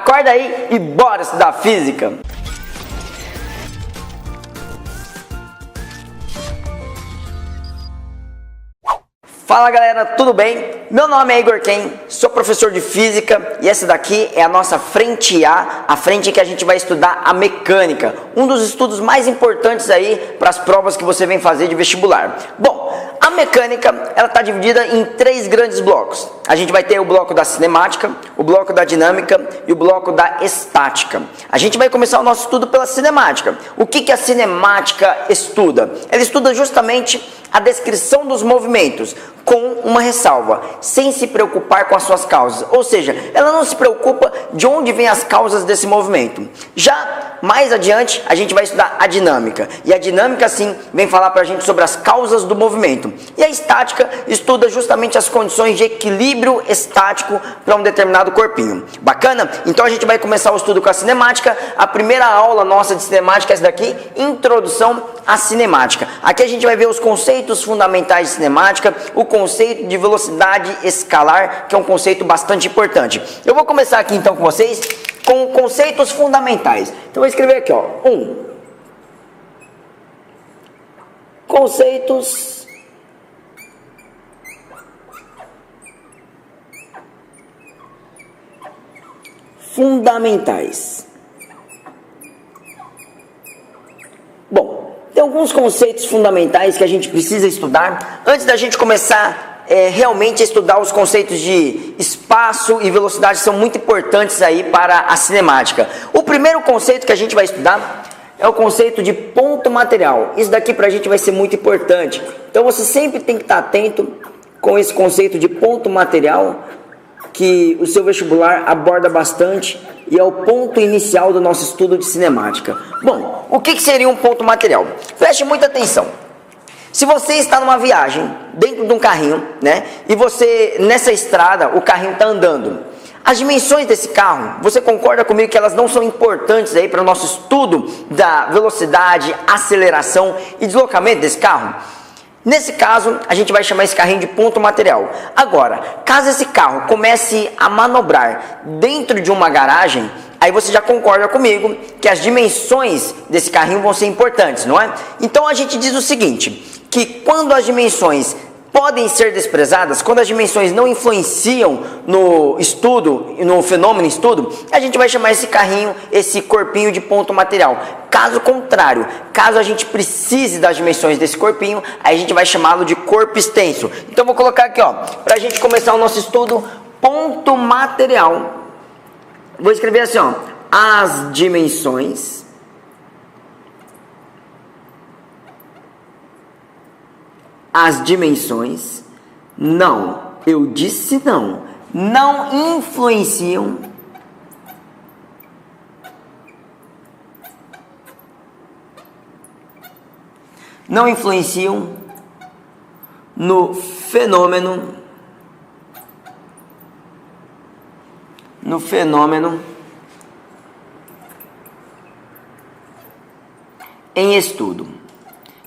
Acorda aí e bora estudar física! Fala galera, tudo bem? Meu nome é Igor Ken, sou professor de física e essa daqui é a nossa frente a frente que a gente vai estudar a mecânica, um dos estudos mais importantes aí para as provas que você vem fazer de vestibular. Bom, a mecânica ela está dividida em 3 grandes blocos. A gente vai ter o bloco da cinemática, o bloco da dinâmica e o bloco da estática. A gente vai começar o nosso estudo pela cinemática. O que a cinemática estuda? Ela estuda justamente a descrição dos movimentos, com uma ressalva, sem se preocupar com as suas causas. Ou seja, ela não se preocupa de onde vêm as causas desse movimento. Já mais adiante, a gente vai estudar a dinâmica. E a dinâmica, sim, vem falar para a gente sobre as causas do movimento. E a estática estuda justamente as condições de equilíbrio estático para um determinado corpinho. Bacana? Então a gente vai começar o estudo com a cinemática. A primeira aula nossa de cinemática é essa daqui, Introdução à Cinemática. Aqui a gente vai ver os conceitos fundamentais de cinemática, o conceito de velocidade escalar, que é um conceito bastante importante. Eu vou começar aqui então com vocês com conceitos fundamentais. Então eu vou escrever aqui, ó, 1. Conceitos fundamentais. Bom, tem alguns conceitos fundamentais que a gente precisa estudar antes da gente começar realmente a estudar os conceitos de espaço e velocidade, são muito importantes aí para a cinemática. O primeiro conceito que a gente vai estudar é o conceito de ponto material. Isso daqui para a gente vai ser muito importante. Então você sempre tem que estar atento com esse conceito de ponto material, que o seu vestibular aborda bastante e é o ponto inicial do nosso estudo de cinemática. Bom, o que seria um ponto material? Preste muita atenção. Se você está numa viagem, dentro de um carrinho, né, e você, nessa estrada, o carrinho está andando, as dimensões desse carro, você concorda comigo que elas não são importantes aí para o nosso estudo da velocidade, aceleração e deslocamento desse carro? Nesse caso, a gente vai chamar esse carrinho de ponto material. Agora, caso esse carro comece a manobrar dentro de uma garagem, aí você já concorda comigo que as dimensões desse carrinho vão ser importantes, não é? Então a gente diz o seguinte, que quando as dimensões podem ser desprezadas, quando as dimensões não influenciam no estudo, no fenômeno estudo, a gente vai chamar esse carrinho, esse corpinho de ponto material. Caso contrário, caso a gente precise das dimensões desse corpinho, aí a gente vai chamá-lo de corpo extenso. Então vou colocar aqui, ó, para a gente começar o nosso estudo, ponto material. Vou escrever assim, ó, as dimensões não, eu disse não influenciam no fenômeno em estudo.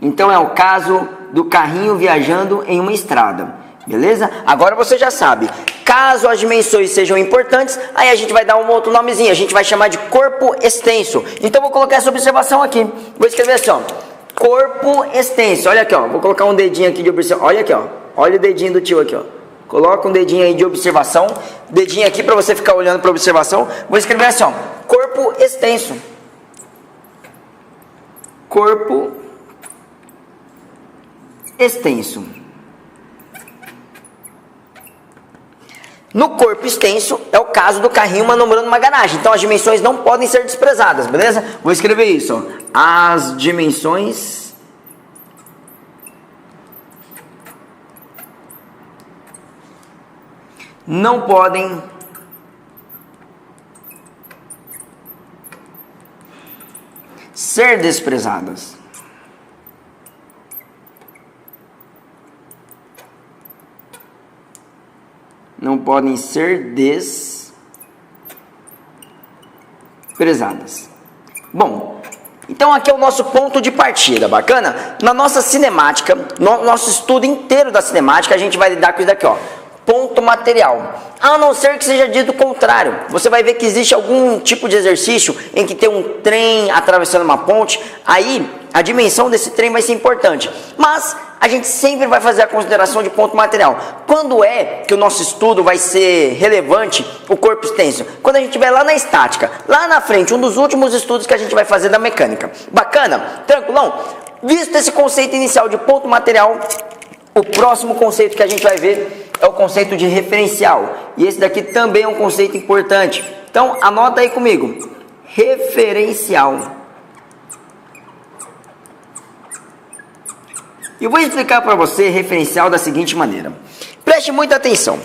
Então é o caso do carrinho viajando em uma estrada, beleza? Agora você já sabe, caso as dimensões sejam importantes, aí a gente vai dar um outro nomezinho, a gente vai chamar de corpo extenso. Então vou colocar essa observação aqui, vou escrever assim, ó, corpo extenso. Olha aqui, ó, vou colocar um dedinho aqui de observação, olha aqui, ó, olha o dedinho do tio aqui, ó. Coloca um dedinho aí de observação, dedinho aqui para você ficar olhando para a observação. Vou escrever assim, ó, corpo extenso. Corpo extenso. No corpo extenso é o caso do carrinho manobrando uma garagem. Então as dimensões não podem ser desprezadas, beleza? Vou escrever isso, ó. As dimensões não podem ser desprezadas. Não podem ser desprezadas. Bom, então aqui é o nosso ponto de partida, bacana? Na nossa cinemática, no nosso estudo inteiro da cinemática, a gente vai lidar com isso daqui, ó. ponto material. A não ser que seja dito o contrário. Você vai ver que existe algum tipo de exercício em que tem um trem atravessando uma ponte. Aí a dimensão desse trem vai ser importante. Mas a gente sempre vai fazer a consideração de ponto material. Quando é que o nosso estudo vai ser relevante, o corpo extenso? Quando a gente vai lá na estática, lá na frente, um dos últimos estudos que a gente vai fazer da mecânica. Bacana? Tranquilão? Visto esse conceito inicial de ponto material, o próximo conceito que a gente vai ver é o conceito de referencial. E esse daqui também é um conceito importante. Então, anota aí comigo. Referencial. E eu vou explicar para você referencial da seguinte maneira. Preste muita atenção.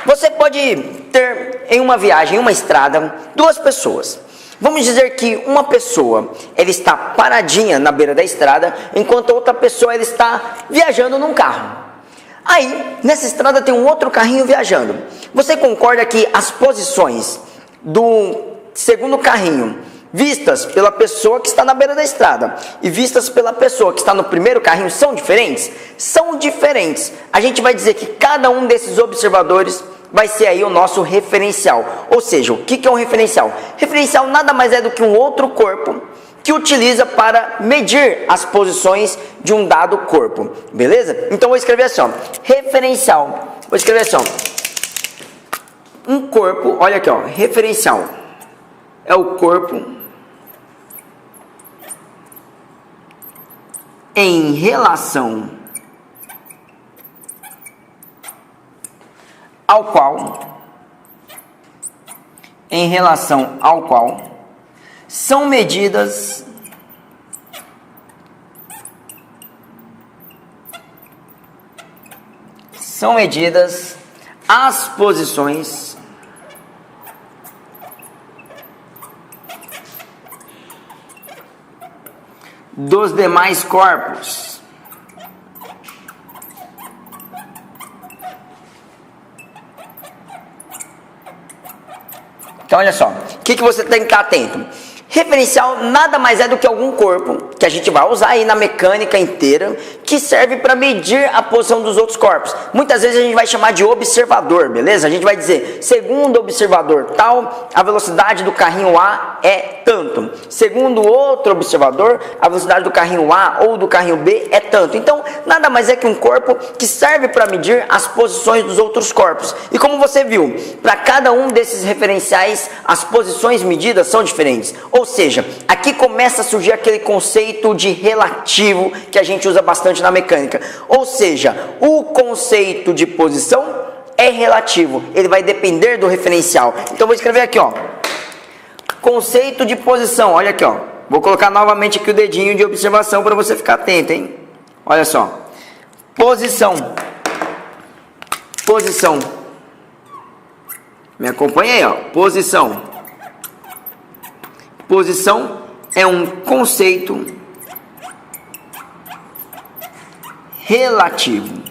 Você pode ter em uma viagem, em uma estrada, duas pessoas. Vamos dizer que uma pessoa ela está paradinha na beira da estrada, enquanto a outra pessoa ela está viajando num carro. Aí, nessa estrada tem um outro carrinho viajando. Você concorda que as posições do segundo carrinho, vistas pela pessoa que está na beira da estrada e vistas pela pessoa que está no primeiro carrinho, são diferentes? São diferentes. A gente vai dizer que cada um desses observadores vai ser aí o nosso referencial. Ou seja, o que é um referencial? Referencial nada mais é do que um outro corpo que utiliza para medir as posições de um dado corpo. Beleza? Então vou escrever assim, ó. Referencial. Vou escrever assim, ó. Um corpo, olha aqui, ó. Referencial é o corpo em relação ao qual são medidas as posições dos demais corpos. Então, olha só, o que você tem que estar atento? Referencial nada mais é do que algum corpo que a gente vai usar aí na mecânica inteira, que serve para medir a posição dos outros corpos. Muitas vezes a gente vai chamar de observador, beleza? A gente vai dizer, segundo o observador tal, a velocidade do carrinho A é tanto. Segundo outro observador, a velocidade do carrinho A ou do carrinho B é tanto. Então, nada mais é que um corpo que serve para medir as posições dos outros corpos. E como você viu, para cada um desses referenciais, as posições medidas são diferentes. Ou seja, aqui começa a surgir aquele conceito de relativo que a gente usa bastante na mecânica. Ou seja, o conceito de posição é relativo, ele vai depender do referencial. Então vou escrever aqui, ó. Conceito de posição, olha aqui, ó. Vou colocar novamente aqui o dedinho de observação para você ficar atento, hein? Olha só. Posição. Posição. Me acompanha aí, ó. Posição. Posição é um conceito relativo.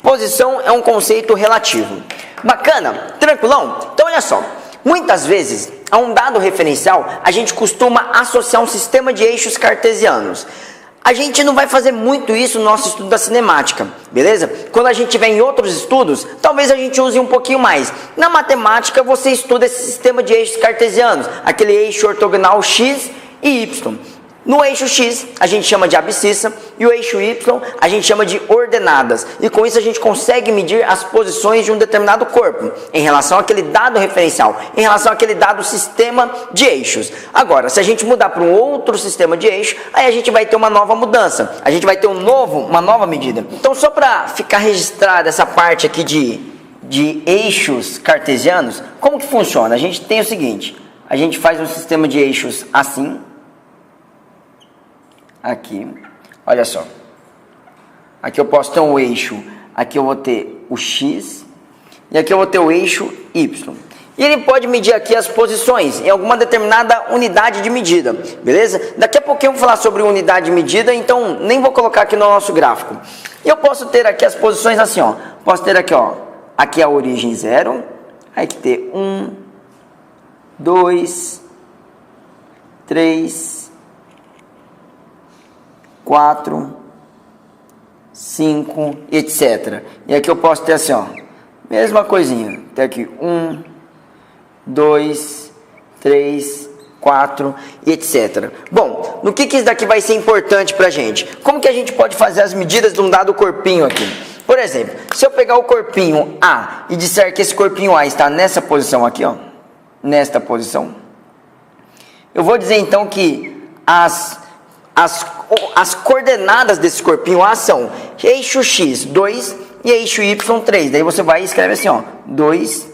Posição é um conceito relativo. Bacana? Tranquilão? Então olha só, muitas vezes a um dado referencial a gente costuma associar um sistema de eixos cartesianos. A gente não vai fazer muito isso no nosso estudo da cinemática, beleza? Quando a gente tiver em outros estudos, talvez a gente use um pouquinho mais. Na matemática, você estuda esse sistema de eixos cartesianos, aquele eixo ortogonal x e y. No eixo x, a gente chama de abscissa, e o eixo y, a gente chama de ordenadas. E com isso a gente consegue medir as posições de um determinado corpo, em relação àquele dado referencial, em relação àquele dado sistema de eixos. Agora, se a gente mudar para um outro sistema de eixo, aí a gente vai ter uma nova mudança, a gente vai ter uma nova medida. Então, só para ficar registrada essa parte aqui de eixos cartesianos, como que funciona? A gente tem o seguinte, a gente faz um sistema de eixos assim, aqui, olha só, aqui eu posso ter um eixo, aqui eu vou ter o x, e aqui eu vou ter o eixo y, e ele pode medir aqui as posições em alguma determinada unidade de medida, beleza? Daqui a pouquinho eu vou falar sobre unidade de medida, então nem vou colocar aqui no nosso gráfico. E eu posso ter aqui as posições assim, ó, posso ter aqui, ó, aqui a origem 0, aí que ter 1, 2, 3, 4, 5, etc. E aqui eu posso ter assim, ó, mesma coisinha. Tem aqui 1, 2, 3, 4 e etc. Bom, no que isso daqui vai ser importante pra gente? Como que a gente pode fazer as medidas de um dado corpinho aqui? Por exemplo, se eu pegar o corpinho A e disser que esse corpinho A está nessa posição aqui, ó, nesta posição, eu vou dizer então que as coordenadas desse corpinho A são eixo X, 2 e eixo Y, 3. Daí você vai e escreve assim, ó, 2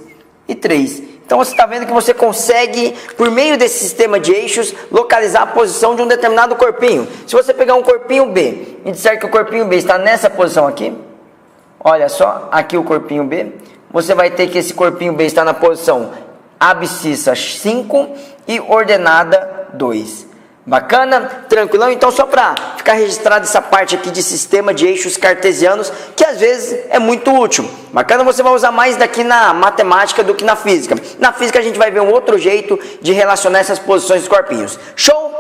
e 3. Então você está vendo que você consegue, por meio desse sistema de eixos, localizar a posição de um determinado corpinho. Se você pegar um corpinho B e disser que o corpinho B está nessa posição aqui, olha só, aqui o corpinho B, você vai ter que esse corpinho B está na posição abscissa 5 e ordenada 2. Bacana? Tranquilão? Então, só para ficar registrado essa parte aqui de sistema de eixos cartesianos, que às vezes é muito útil. Bacana, você vai usar mais daqui na matemática do que na física. Na física a gente vai ver um outro jeito de relacionar essas posições dos corpinhos. Show?